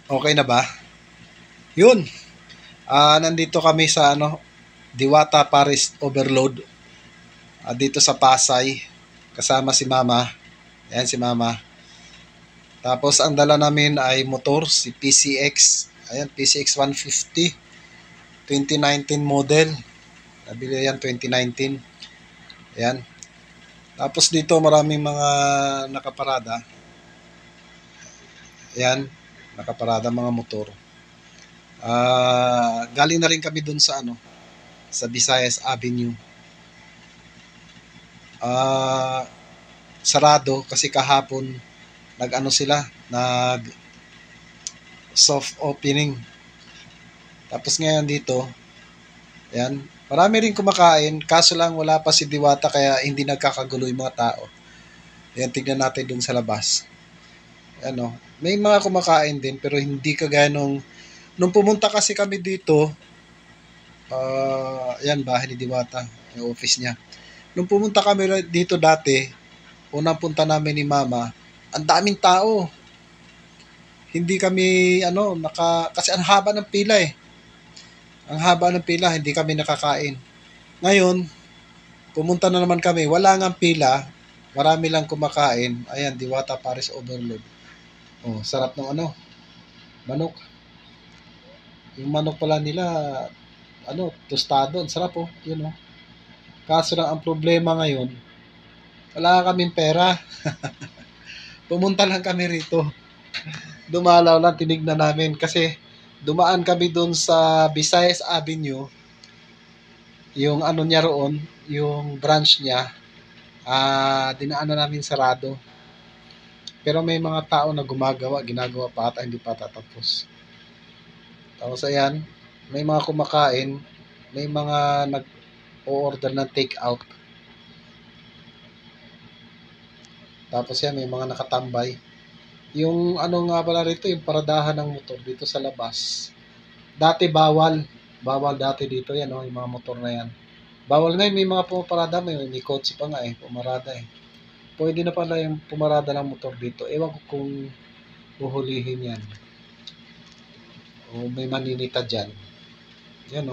Okay na ba? Yun. Nandito kami sa Diwata Paris Overload. Dito sa Pasay. Kasama si Mama. Ayan si Mama. Tapos ang dala namin ay motor, si PCX. Ayan, PCX 150. 2019 model. Nabili yan 2019. Ayan. Tapos dito maraming mga nakaparada. Ayan, nakaparada mga motor. Galing na rin kami dun sa sa Visayas Avenue. Sarado kasi kahapon sila, nag soft opening. Tapos ngayon dito, ayan, marami rin kumakain, kaso lang wala pa si Diwata kaya hindi nagkakagulo yung mga tao. Ayan, tignan natin dun sa labas. Ano, may mga kumakain din pero hindi kagaya nung pumunta kasi kami dito, ayan, bahay ni Diwata, yung office niya. Nung pumunta kami dito dati, unang punta namin ni Mama, ang daming tao. Hindi kami kasi ang haba ng pila eh. Ang haba ng pila, hindi kami nakakain. Ngayon, pumunta na naman kami, wala ngang pila, marami lang kumakain. Ayan, Diwata Paris Overload. Oh, sarap ng manok. Yung manok pala nila, tostado, ang sarap oh, yun oh. Kaso lang ang problema ngayon, wala kaming pera. Pumunta lang kami rito. Dumalaw lang, tinignan namin kasi dumaan kami doon sa Visayas Avenue, yung niya roon, yung branch niya, dinaanan namin sarado. Pero may mga tao na ginagawa pa ata, hindi pa tatapos. Tapos ayan, may mga kumakain, may mga nag-o-order ng take out. Tapos yan, may mga nakatambay. Yung nga pala rito, yung paradahan ng motor dito sa labas. Dati bawal dati dito yan, yung mga motor na yan. Bawal ngayon, may mga pumarada, may kotse pa nga pumarada eh. Pwede na pala yung pumarada ng motor dito. Ewan ko kung uhulihin yan. O may maninita dyan. Yan